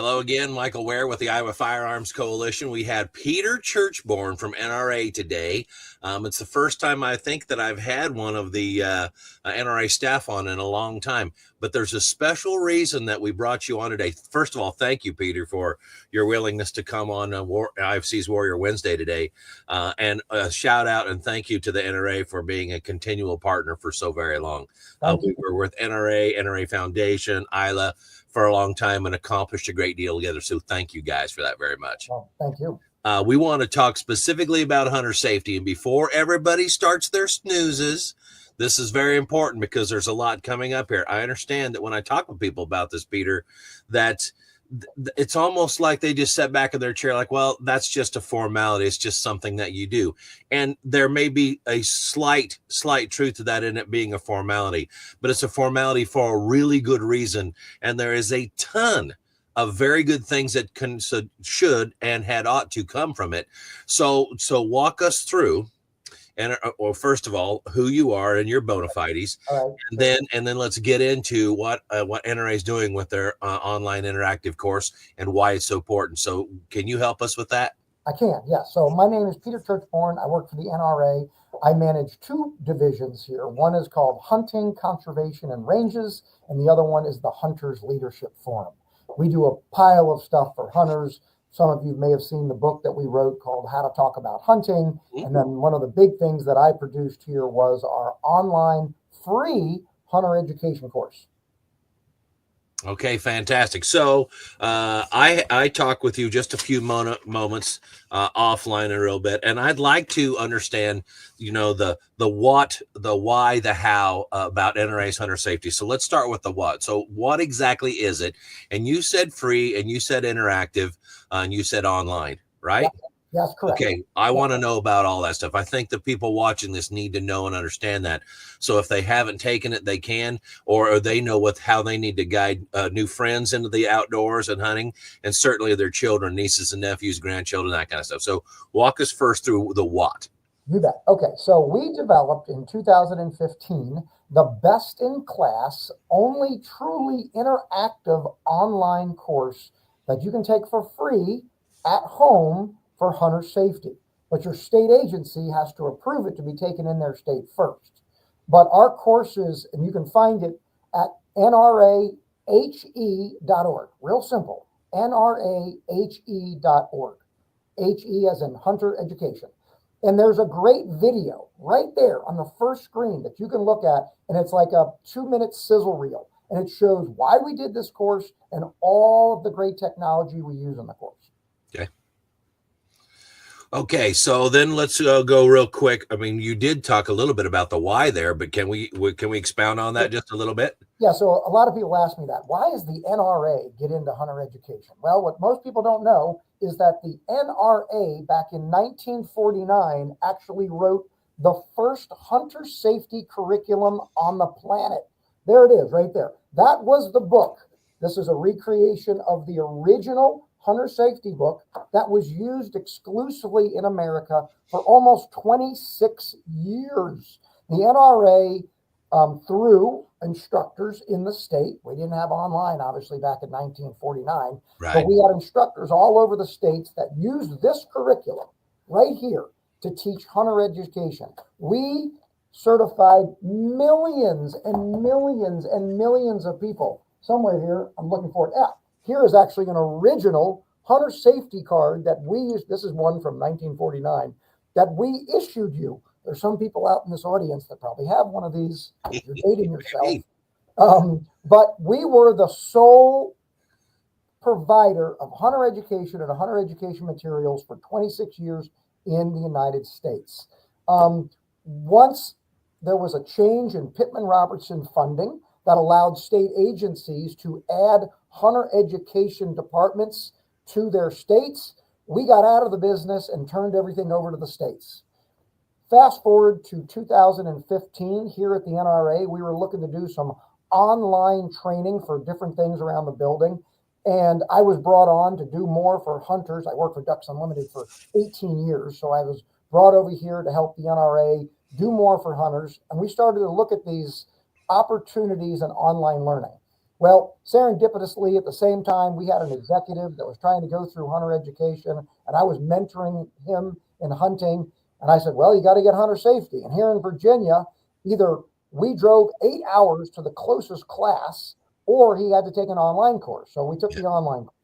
Hello again, Michael Ware with the Iowa Firearms Coalition. We had Peter Churchbourne from NRA today. It's the first time I think that I've had one of the NRA staff on in a long time, but there's a special reason that we brought you on today. First of all, thank you, Peter, for your willingness to come on IFC's Warrior Wednesday today. And a shout out and thank you to the NRA for being a continual partner for so very long. We were with NRA Foundation, ILA, for a long time and accomplished a great deal together. So thank you guys for that very much. Well, thank you. We want to talk specifically about hunter safety. And before everybody starts their snoozes, this is very important because there's a lot coming up here. I understand that when I talk with people about this, Peter, that it's almost like they just sit back in their chair like, well, that's just a formality. It's just something that you do. And there may be a slight truth to that in it being a formality, but it's a formality for a really good reason. And there is a ton of very good things that should and ought to come from it. So walk us through. And well, first of all, who you are and your bona fides, right. and then let's get into what NRA is doing with their online interactive course and why it's so important. So, can you help us with that? I can, yeah. So, my name is Peter Churchbourne. I work for the NRA. I manage two divisions here. One is called Hunting, Conservation, and Ranges, and the other one is the Hunters Leadership Forum. We do a pile of stuff for hunters. Some of you may have seen the book that we wrote called How to Talk About Hunting. Mm-hmm. And then one of the big things that I produced here was our online free hunter education course. Okay, fantastic. So I talk with you just a few moments offline a little bit, and I'd like to understand, the what, the why, the how about NRA's hunter safety. So let's start with the what. So what exactly is it? And you said free, and you said interactive, and you said online, right? Yes, correct. Okay, I want to know about all that stuff. I think the people watching this need to know and understand that. So if they haven't taken it, they can, or they know how they need to guide new friends into the outdoors and hunting, and certainly their children, nieces and nephews, grandchildren, that kind of stuff. So walk us first through the what. You bet. Okay, so we developed in 2015 the best in class, only truly interactive online course that you can take for free at home for hunter safety, but your state agency has to approve it to be taken in their state first. But our courses, and you can find it at NRAHE.org, real simple, NRAHE.org, HE as in Hunter Education. And there's a great video right there on the first screen that you can look at, and it's like a 2-minute sizzle reel, and it shows why we did this course and all of the great technology we use in the course. Okay, so then let's go real quick. I mean, you did talk a little bit about the why there, but can we expound on that just a little bit? Yeah, so a lot of people ask me that. Why does the NRA get into hunter education? Well, what most people don't know is that the NRA back in 1949 actually wrote the first hunter safety curriculum on the planet. There it is, right there. That was the book. This is a recreation of the original hunter safety book that was used exclusively in America for almost 26 years. The NRA, through instructors in the state, we didn't have online, obviously, back in 1949, right. But we had instructors all over the states that used this curriculum right here to teach hunter education. We certified millions and millions and millions of people. Somewhere here, I'm looking for it. Here is actually an original hunter safety card that we used. This is one from 1949 that we issued you. There's some people out in this audience that probably have one of these. You're dating yourself. But we were the sole provider of hunter education and hunter education materials for 26 years in the United States. Once there was a change in Pittman-Robertson funding that allowed state agencies to add hunter education departments to their states, we got out of the business and turned everything over to the states. Fast forward to 2015, here at the NRA, we were looking to do some online training for different things around the building. And I was brought on to do more for hunters. I worked for Ducks Unlimited for 18 years. So I was brought over here to help the NRA do more for hunters. And we started to look at these opportunities in online learning. Well, serendipitously, at the same time, we had an executive that was trying to go through hunter education, and I was mentoring him in hunting. And I said, well, you got to get hunter safety. And here in Virginia, either we drove 8 hours to the closest class, or he had to take an online course. So we took the online course.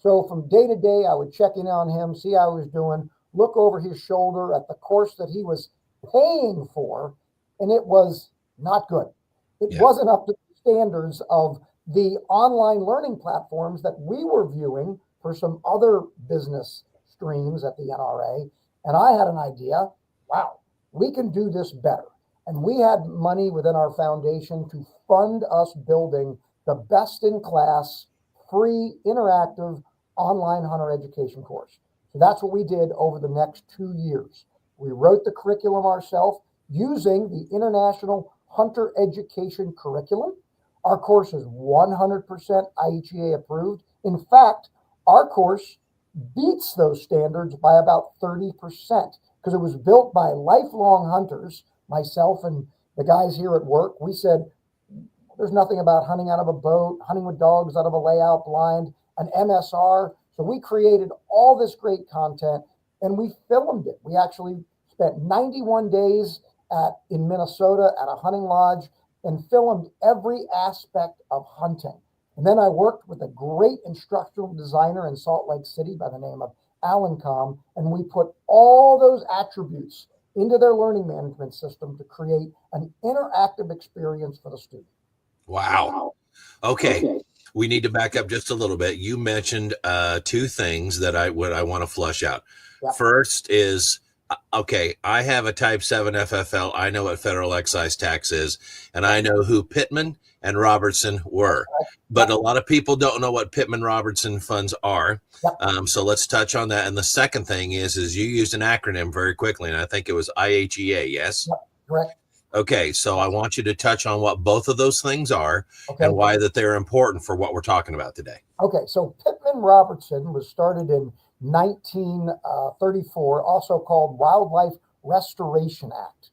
So from day to day, I would check in on him, see how he was doing, look over his shoulder at the course that he was paying for, and it was not good. It wasn't up to the standards of the online learning platforms that we were viewing for some other business streams at the NRA. And I had an idea, wow, we can do this better. And we had money within our foundation to fund us building the best in class, free, interactive online hunter education course. So that's what we did over the next 2 years. We wrote the curriculum ourselves using the International Hunter Education curriculum. Our course is 100% IHEA approved. In fact, our course beats those standards by about 30% because it was built by lifelong hunters, myself and the guys here at work. We said, there's nothing about hunting out of a boat, hunting with dogs out of a layout blind, an MSR. So we created all this great content and we filmed it. We actually spent 91 days in Minnesota at a hunting lodge and filmed every aspect of hunting. And then I worked with a great instructional designer in Salt Lake City by the name of Alan Com, and we put all those attributes into their learning management system to create an interactive experience for the student. Wow. Okay. We need to back up just a little bit. You mentioned two things that I want to flush out. Yep. First is, okay, I have a type 7 FFL. I know what federal excise tax is, and I know who Pittman and Robertson were. But a lot of people don't know what Pittman Robertson funds are. Yep. So let's touch on that. And the second thing is you used an acronym very quickly, and I think it was IHEA, yes? Yep. Correct. Okay, so I want you to touch on what both of those things are and why that they're important for what we're talking about today. Okay, so Pittman Robertson was started in 1934, also called Wildlife Restoration Act.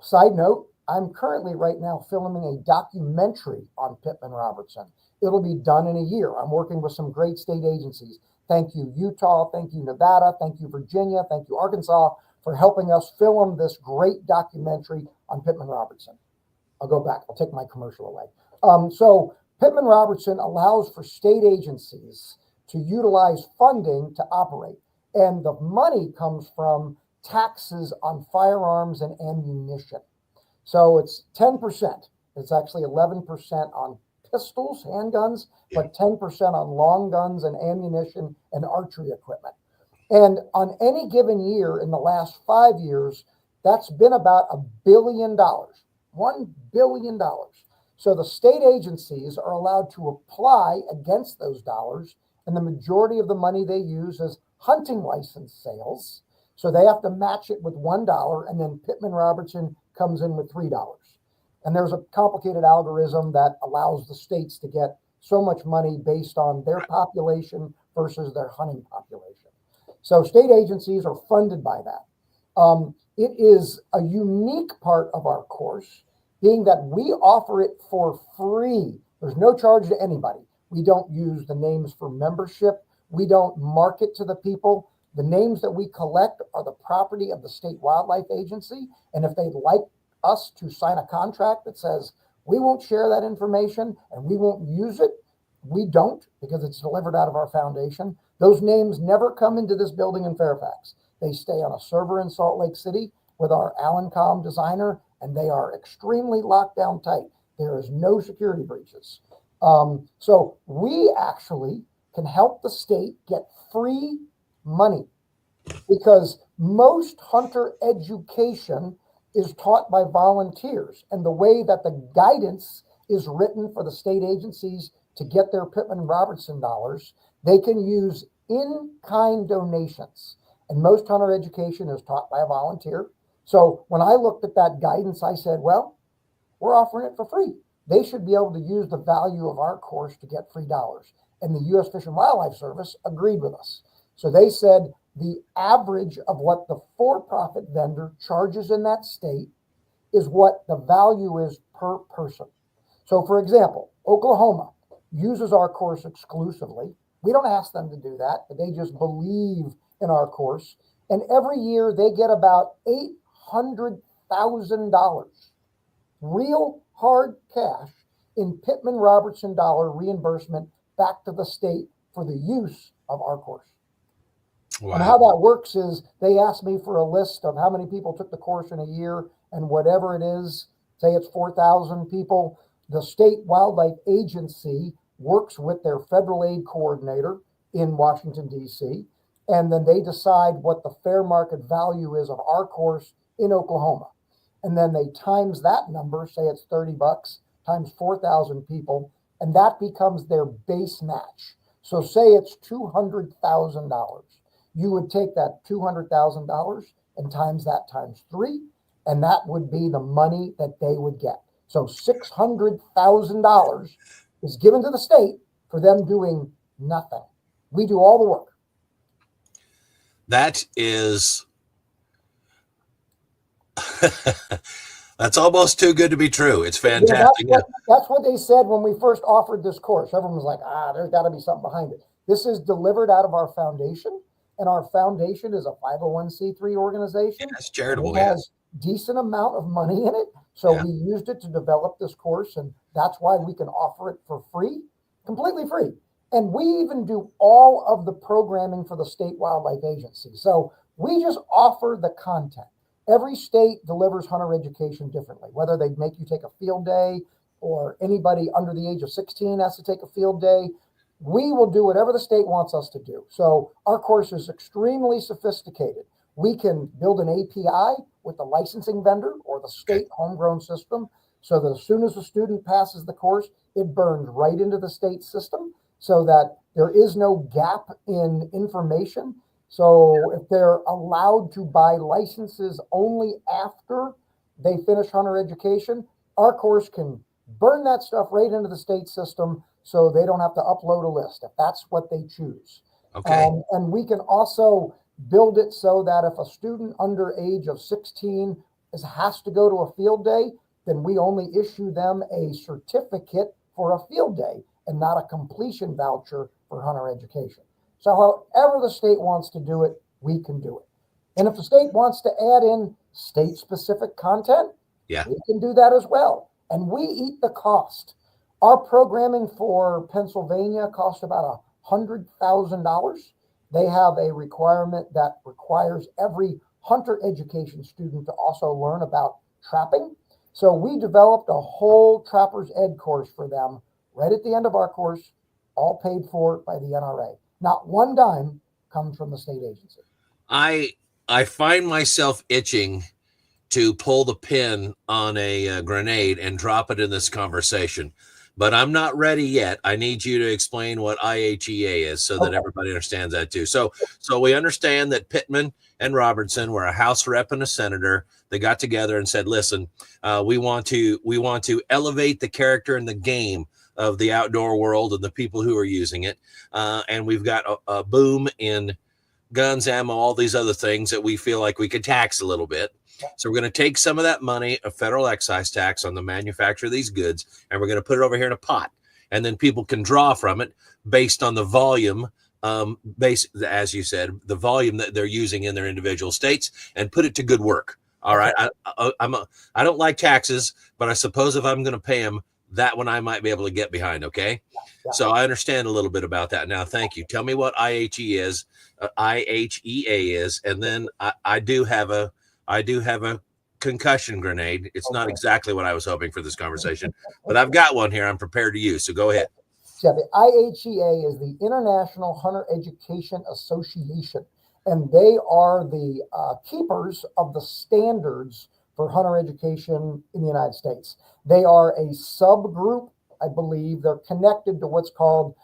Side note, I'm currently right now filming a documentary on Pittman Robertson. It'll be done in a year. I'm working with some great state agencies. Thank you, Utah. Thank you, Nevada. Thank you, Virginia. Thank you, Arkansas, for helping us film this great documentary on Pittman Robertson. I'll go back. I'll take my commercial away. So Pittman Robertson allows for state agencies to utilize funding to operate. And the money comes from taxes on firearms and ammunition. So it's 10%. It's actually 11% on pistols, handguns, but 10% on long guns and ammunition and archery equipment. And on any given year in the last 5 years, that's been about $1 billion, $1 billion. So the state agencies are allowed to apply against those dollars, and the majority of the money they use is hunting license sales. So they have to match it with $1, and then Pittman Robertson comes in with $3. And there's a complicated algorithm that allows the states to get so much money based on their population versus their hunting population. So state agencies are funded by that. It is a unique part of our course, being that we offer it for free. There's no charge to anybody. We don't use the names for membership. We don't market to the people. The names that we collect are the property of the State Wildlife Agency. And if they'd like us to sign a contract that says we won't share that information and we won't use it, we don't, because it's delivered out of our foundation. Those names never come into this building in Fairfax. They stay on a server in Salt Lake City with our Alan Com designer, and they are extremely locked down tight. There is no security breaches. So we actually can help the state get free money, because most hunter education is taught by volunteers, and the way that the guidance is written for the state agencies to get their Pittman Robertson dollars, they can use in-kind donations. And most hunter education is taught by a volunteer. So when I looked at that guidance, I said, well, we're offering it for free. They should be able to use the value of our course to get free dollars. And the U.S. Fish and Wildlife Service agreed with us. So they said the average of what the for-profit vendor charges in that state is what the value is per person. So for example, Oklahoma uses our course exclusively. We don't ask them to do that, but they just believe in our course. And every year they get about $800,000, real hard cash in Pittman Robertson dollar reimbursement back to the state for the use of our course. Wow. And how that works is they ask me for a list of how many people took the course in a year, and whatever it is, say it's 4,000 people, the state wildlife agency works with their federal aid coordinator in Washington, D.C., and then they decide what the fair market value is of our course in Oklahoma. And then they times that number, say it's $30 times 4,000 people, and that becomes their base match. So say it's $200,000. You would take that $200,000 and times that times 3, and that would be the money that they would get. So $600,000 is given to the state for them doing nothing. We do all the work. That is, that's almost too good to be true. It's fantastic. Yeah, that's what they said when we first offered this course. Everyone was like, there's got to be something behind it. This is delivered out of our foundation, and our foundation is a 501c3 organization. It's charitable. It has decent amount of money in it. So we used it to develop this course, and that's why we can offer it for free, completely free. And we even do all of the programming for the state wildlife agency. So we just offer the content. Every state delivers hunter education differently, whether they make you take a field day or anybody under the age of 16 has to take a field day. We will do whatever the state wants us to do. So our course is extremely sophisticated. We can build an API with the licensing vendor or the state homegrown system so that as soon as the student passes the course, it burns right into the state system so that there is no gap in information. So if they're allowed to buy licenses only after they finish hunter education, our course can burn that stuff right into the state system so they don't have to upload a list if that's what they choose. Okay. And we can also build it so that if a student under age of 16 has to go to a field day, then we only issue them a certificate for a field day and not a completion voucher for hunter education. So however the state wants to do it, we can do it. And if the state wants to add in state-specific content, we can do that as well. And we eat the cost. Our programming for Pennsylvania costs about $100,000. They have a requirement that requires every hunter education student to also learn about trapping. So we developed a whole Trapper's Ed course for them right at the end of our course, all paid for by the NRA. Not one dime comes from the state agency. I find myself itching to pull the pin on a grenade and drop it in this conversation, but I'm not ready yet. I need you to explain what IHEA is so that everybody understands that too. So we understand that Pittman and Robertson were a House rep and a senator. They got together and said, listen, we want to elevate the character and the game of the outdoor world and the people who are using it. And we've got a boom in guns, ammo, all these other things that we feel like we could tax a little bit. So we're going to take some of that money, a federal excise tax on the manufacture of these goods, and we're going to put it over here in a pot. And then people can draw from it based on the volume, as you said, the volume that they're using in their individual states, and put it to good work. All right. I don't like taxes, but I suppose if I'm going to pay them, that one I might be able to get behind. Okay. So I understand a little bit about that now. Thank you. Tell me what IHEA is. And then I do have a concussion grenade. It's not exactly what I was hoping for this conversation, but I've got one here I'm prepared to use. So go ahead. Yeah, the IHEA is the International Hunter Education Association, and they are the keepers of the standards for hunter education in the United States. They are a subgroup, I believe. They're connected to what's called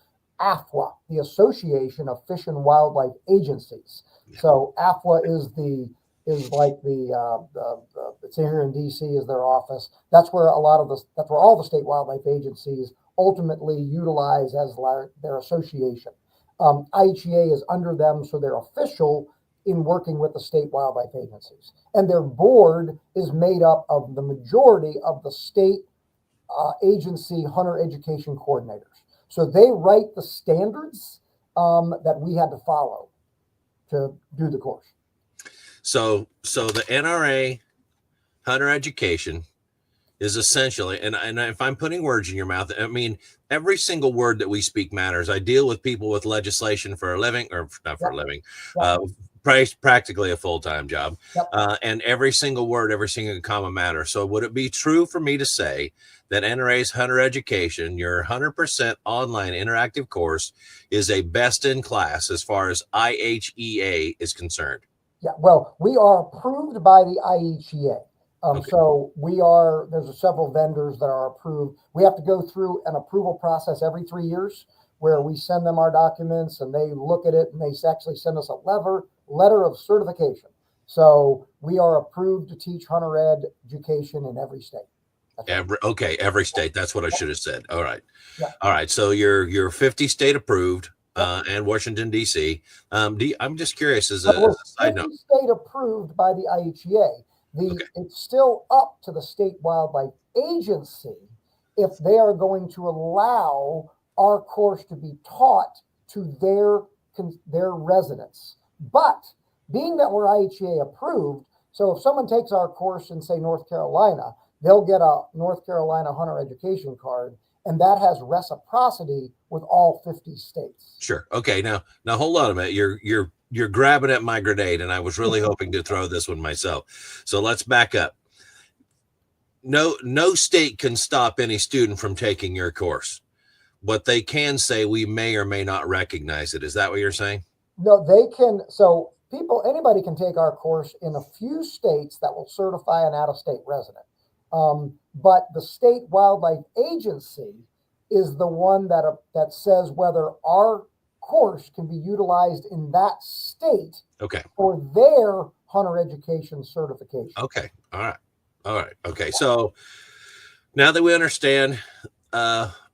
AFWA, the Association of Fish and Wildlife Agencies. So AFWA is like the it's here in DC is their office. That's where that's where all the state wildlife agencies ultimately utilize as their association. IHEA is under them, so they're official in working with the state wildlife agencies. And their board is made up of the majority of the state agency hunter education coordinators. So they write the standards that we had to follow to do the course. So the NRA Hunter Education is essentially, and if I'm putting words in your mouth, I mean, every single word that we speak matters. I deal with people with legislation for a living, or not for a living, practically a full-time job. And every single word, every single comma matters. So would it be true for me to say that NRA's Hunter Education, your 100% online interactive course, is a best in class as far as IHEA is concerned? Yeah, well, we are approved by the IHEA. So there's several vendors that are approved. We have to go through an approval process every 3 years where we send them our documents and they look at it and they actually send us a letter of certification. So we are approved to teach Hunter Ed education in every state. Every state. That's what I should have said. All right. Yeah. All right. So you're 50 state approved. And Washington, D.C. I'm just curious as a side note. State approved by the IHEA. It's still up to the State Wildlife Agency if they are going to allow our course to be taught to their residents. But being that we're IHEA approved, so if someone takes our course in, say, North Carolina, they'll get a North Carolina Hunter Education card, and that has reciprocity with all 50 states. Sure. Okay. Now hold on a minute. You're grabbing at my grenade, and I was really hoping to throw this one myself. So let's back up. No state can stop any student from taking your course. What they can say, we may or may not recognize it. Is that what you're saying? No, they can. So anybody can take our course in a few states that will certify an out-of-state resident. But the State Wildlife Agency is the one that says whether our course can be utilized in that state for their hunter education certification. Okay. All right. Okay. So now that we understand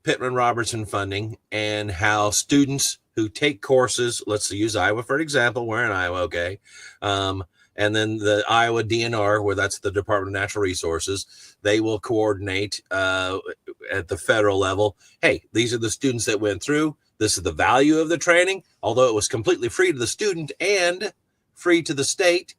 Pittman-Robertson funding and how students who take courses, let's use Iowa for example, we're in Iowa, okay, and then the Iowa DNR, where that's the Department of Natural Resources, they will coordinate at the federal level. Hey, these are the students that went through. This is the value of the training, although it was completely free to the student and free to the state.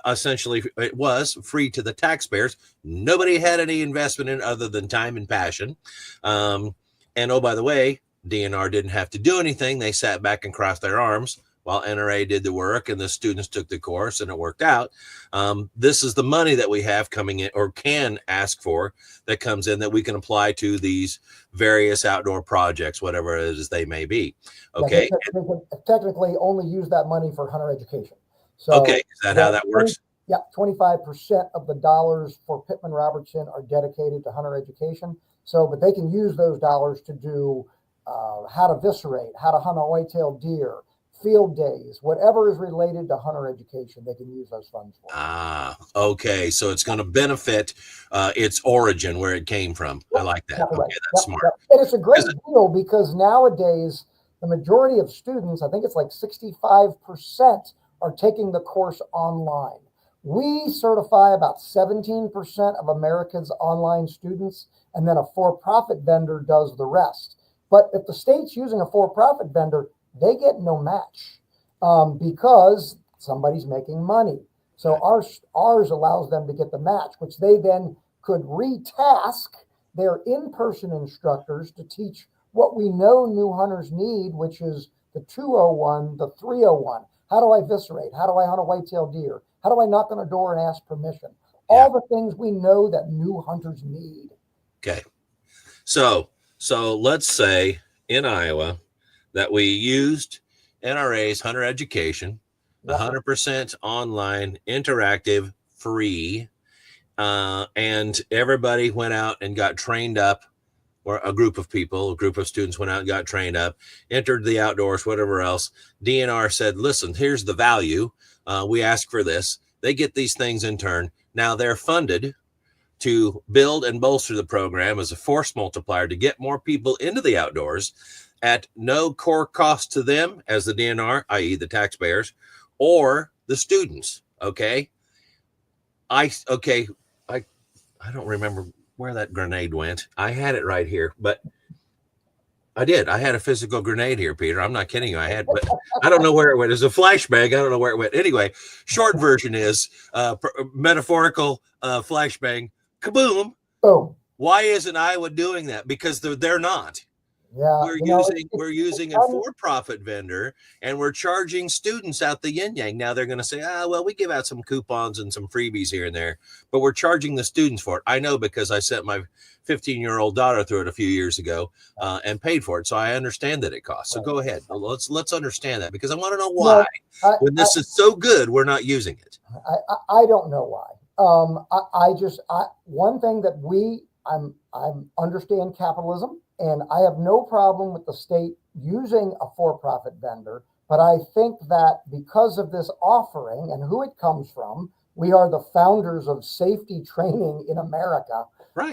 Essentially, it was free to the taxpayers. Nobody had any investment in other than time and passion. And oh, by the way, DNR didn't have to do anything. They sat back and crossed their arms while NRA did the work and the students took the course, and it worked out. This is the money that we have coming in, or can ask for, that comes in that we can apply to these various outdoor projects, whatever it is they may be. Okay. They can technically only use that money for hunter education. So okay. Is that how that works? Yeah. 25% of the dollars for Pittman-Robertson are dedicated to hunter education. So, but they can use those dollars to do how to viscerate, how to hunt a white-tailed deer, field days, whatever is related to hunter education, they can use those funds for. Okay. So it's going to benefit its origin, where it came from. I like that. Right. Okay, that's smart. And it's a great deal because nowadays, the majority of students, I think it's like 65%, are taking the course online. We certify about 17% of America's online students, and then a for-profit vendor does the rest. But if the state's using a for-profit vendor, they get no match because somebody's making money. So ours allows them to get the match, which they then could retask their in-person instructors to teach what we know new hunters need, which is the 201, the 301. How do I viscerate? How do I hunt a white-tailed deer? How do I knock on a door and ask permission? All the things we know that new hunters need. Okay. So let's say in Iowa that we used NRA's Hunter Education, 100% online, interactive, free, and everybody went out and got trained up, or a group of students went out and got trained up, entered the outdoors, whatever else. DNR said, listen, here's the value. We ask for this. They get these things in turn. Now they're funded to build and bolster the program as a force multiplier to get more people into the outdoors at no core cost to them as the DNR, i.e. the taxpayers, or the students. Okay. I don't remember where that grenade went. I had it right here, but I did. I had a physical grenade here, Peter. I'm not kidding you. I had, but I don't know where it went. It's a flashbang. I don't know where it went. Anyway, short version is metaphorical flashbang. Kaboom. Boom. Why isn't Iowa doing that? Because they're not. Yeah, We're using a for-profit vendor, and we're charging students out the yin yang. Now they're going to say, well, we give out some coupons and some freebies here and there, but we're charging the students for it. I know, because I sent my 15-year-old daughter through it a few years ago and paid for it, so I understand that it costs. So go ahead, let's understand that, because I want to know why when this is so good we're not using it. I don't know why. One thing that I understand capitalism. And I have no problem with the state using a for-profit vendor, but I think that because of this offering and who it comes from, we are the founders of safety training in America. Right.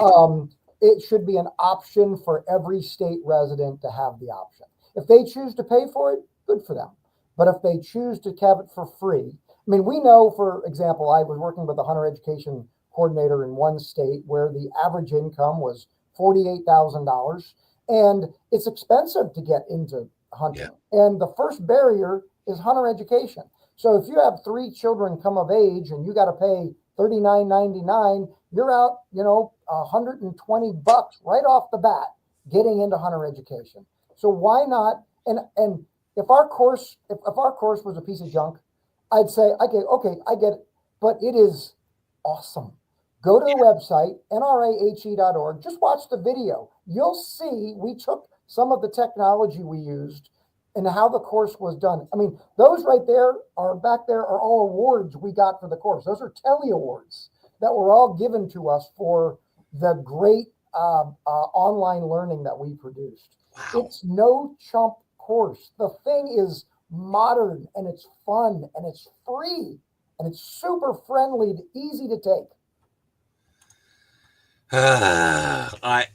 It should be an option for every state resident to have the option. If they choose to pay for it, good for them. But if they choose to have it for free, I mean, we know, for example, I was working with a hunter education coordinator in one state where the average income was $48,000, and it's expensive to get into hunting. Yeah. And the first barrier is hunter education. So if you have 3 children come of age and you got to pay $39.99, you're out, $120 right off the bat getting into hunter education. So why not? And if our course was a piece of junk, I'd say, okay, I get it, but it is awesome. Go to the website, nrahe.org. Just watch the video. You'll see we took some of the technology we used and how the course was done. I mean, those right there are all awards we got for the course. Those are Telly Awards that were all given to us for the great online learning that we produced. Wow. It's no chump course. The thing is modern, and it's fun, and it's free, and it's super friendly, easy to take. I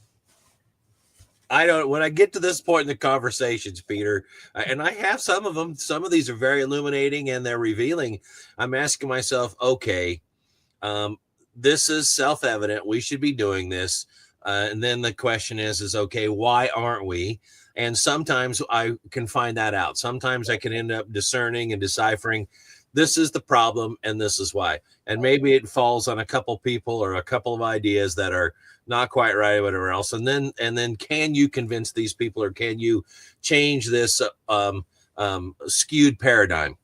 don't, when I get to this point in the conversations, Peter, and I have some of them, some of these are very illuminating and they're revealing. I'm asking myself, okay, this is self-evident. We should be doing this. And then the question is okay, why aren't we? And sometimes I can find that out. Sometimes I can end up discerning and deciphering this is the problem and this is why. And maybe it falls on a couple people or a couple of ideas that are not quite right or whatever else. And then can you convince these people, or can you change this skewed paradigm?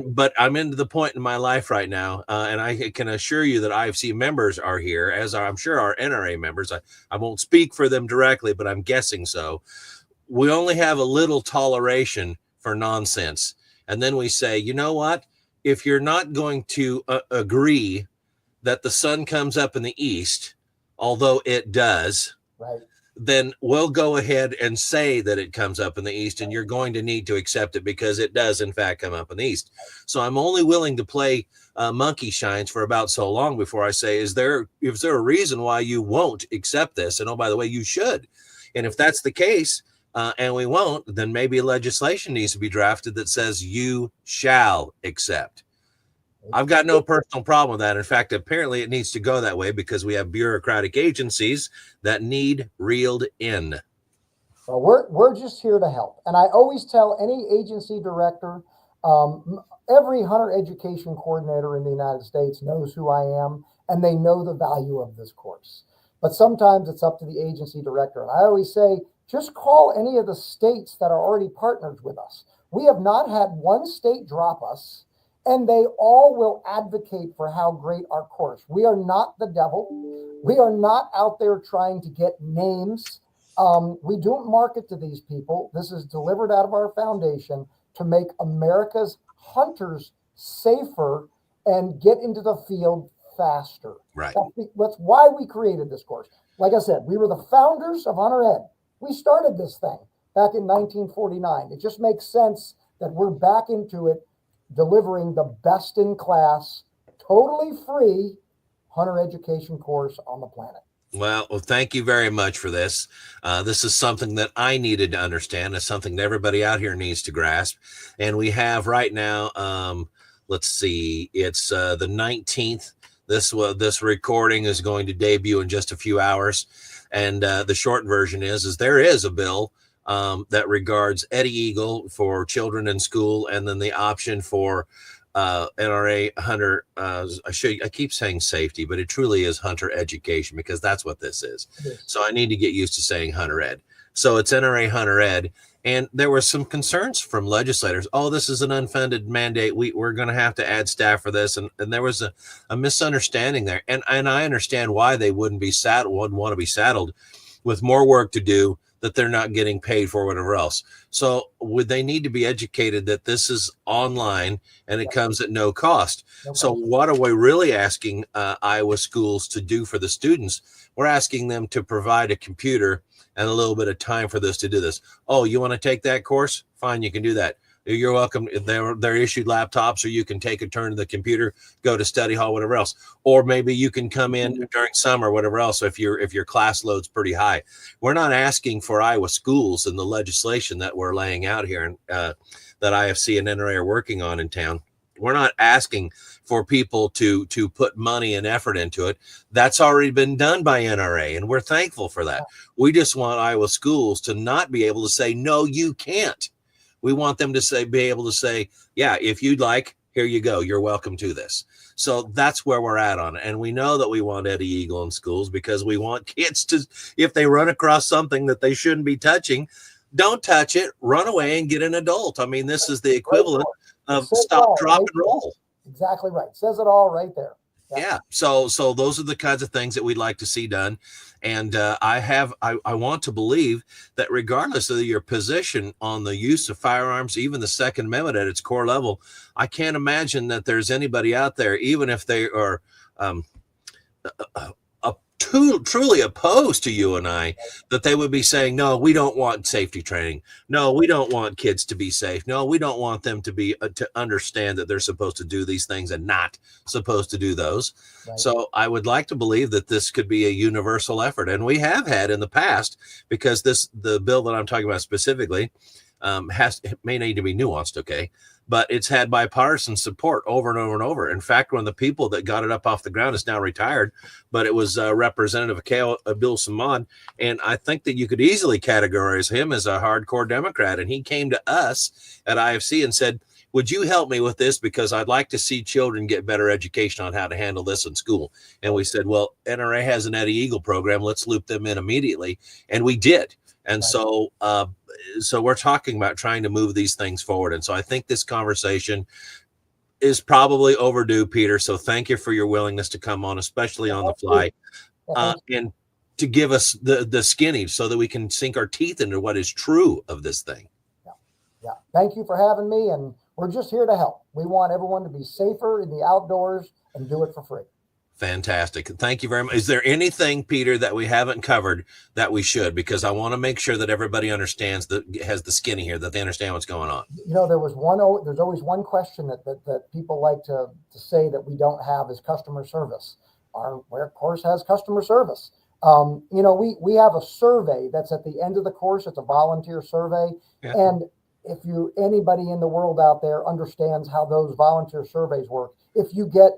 But I'm into the point in my life right now, and I can assure you that IFC members are here, as I'm sure our NRA members. I won't speak for them directly, but I'm guessing so. We only have a little toleration for nonsense. And then we say, you know what? If you're not going to agree that the sun comes up in the east, although it does, right, then we'll go ahead and say that it comes up in the east, and you're going to need to accept it because it does, in fact, come up in the east. So I'm only willing to play monkey shines for about so long before I say, is there a reason why you won't accept this? And oh, by the way, you should. And if that's the case, and we won't, then maybe legislation needs to be drafted that says you shall accept. I've got no personal problem with that. In fact, apparently it needs to go that way because we have bureaucratic agencies that need reeled in. Well, we're just here to help. And I always tell any agency director, every hunter education coordinator in the United States knows who I am, and they know the value of this course. But sometimes it's up to the agency director. And I always say, just call any of the states that are already partners with us. We have not had one state drop us, and they all will advocate for how great our course. We are not the devil. We are not out there trying to get names. We don't market to these people. This is delivered out of our foundation to make America's hunters safer and get into the field faster. Right. That's why we created this course. Like I said, we were the founders of Hunter Ed. We started this thing back in 1949. It just makes sense that we're back into it, delivering the best in class, totally free hunter education course on the planet. Well, thank you very much for this. This is something that I needed to understand. It's something that everybody out here needs to grasp. And we have right now, let's see, it's the 19th. This recording is going to debut in just a few hours. And the short version is there is a bill that regards Eddie Eagle for children in school, and then the option for NRA Hunter. I keep saying safety, but it truly is Hunter Education, because that's what this is. So I need to get used to saying Hunter Ed. So it's NRA Hunter Ed. And there were some concerns from legislators. Oh, this is an unfunded mandate. We're going to have to add staff for this. And there was a misunderstanding there. And I understand why they wouldn't want to be saddled with more work to do that they're not getting paid for, whatever else. So would they need to be educated that this is online and it comes at no cost? So what are we really asking Iowa schools to do for the students? We're asking them to provide a computer and a little bit of time for this to do this. Oh, you want to take that course? Fine, you can do that. You're welcome. They're issued laptops, or you can take a turn to the computer, go to study hall, whatever else. Or maybe you can come in during summer, whatever else, if your class load's pretty high. We're not asking for Iowa schools and the legislation that we're laying out here, and that IFC and NRA are working on in town. We're not asking for people to put money and effort into it. That's already been done by NRA, and we're thankful for that. We just want Iowa schools to not be able to say, no, you can't. We want them to be able to say, yeah, if you'd like, here you go. You're welcome to this. So that's where we're at on it. And we know that we want Eddie Eagle in schools, because we want kids to, if they run across something that they shouldn't be touching, don't touch it, run away and get an adult. I mean, this is the equivalent of stop, drop, and roll. Exactly right. Says it all right there. Yeah. So those are the kinds of things that we'd like to see done. And I want to believe that regardless of your position on the use of firearms, even the Second Amendment at its core level, I can't imagine that there's anybody out there, even if they are truly opposed to you and I, that they would be saying, no, we don't want safety training. No, we don't want kids to be safe. No, we don't want them to be to understand that they're supposed to do these things and not supposed to do those. Right. So I would like to believe that this could be a universal effort. And we have had in the past, because the bill that I'm talking about specifically may need to be nuanced. Okay. But it's had bipartisan support over and over and over. In fact, one of the people that got it up off the ground is now retired, but it was Representative Abdul Samad. And I think that you could easily categorize him as a hardcore Democrat. And he came to us at IFC and said, would you help me with this? Because I'd like to see children get better education on how to handle this in school. And we said, well, NRA has an Eddie Eagle program. Let's loop them in immediately. And we did. And so we're talking about trying to move these things forward. And so I think this conversation is probably overdue, Peter. So thank you for your willingness to come on, especially on the fly, and to give us the skinny so that we can sink our teeth into what is true of this thing. Yeah. Thank you for having me. And we're just here to help. We want everyone to be safer in the outdoors and do it for free. Fantastic. Thank you very much. Is there anything, Peter, that we haven't covered that we should? Because I want to make sure that everybody understands, that has the skinny here, that they understand what's going on. You know, there's always one question that people like to say that we don't have is customer service. Our course has customer service. You know, we have a survey that's at the end of the course. It's a volunteer survey. Yeah. And if anybody in the world out there understands how those volunteer surveys work, if you get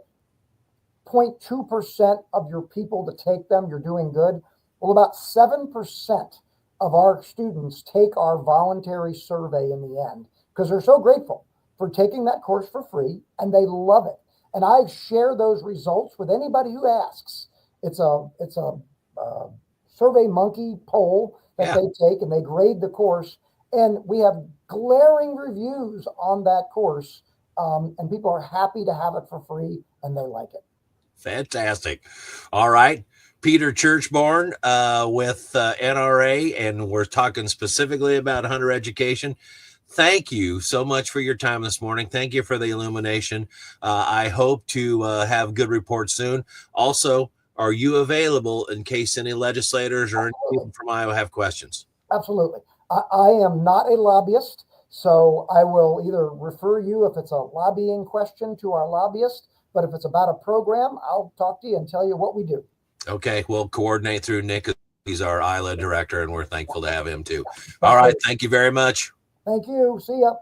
0.2% of your people to take them, you're doing good. Well, about 7% of our students take our voluntary survey in the end, because they're so grateful for taking that course for free, and they love it. And I share those results with anybody who asks. It's a Survey Monkey poll that they take, and they grade the course, and we have glaring reviews on that course, and people are happy to have it for free, and they like it. Fantastic. All right. Peter Churchbourne with NRA, and we're talking specifically about Hunter Education. Thank you so much for your time this morning. Thank you for the illumination. I hope to have good reports soon. Also, are you available in case any legislators or any people from Iowa have questions? Absolutely. I am not a lobbyist, so I will either refer you, if it's a lobbying question, to our lobbyist. But if it's about a program, I'll talk to you and tell you what we do. Okay. We'll coordinate through Nick. He's our ILED director, and we're thankful to have him too. All right. Thank you very much. Thank you. See ya.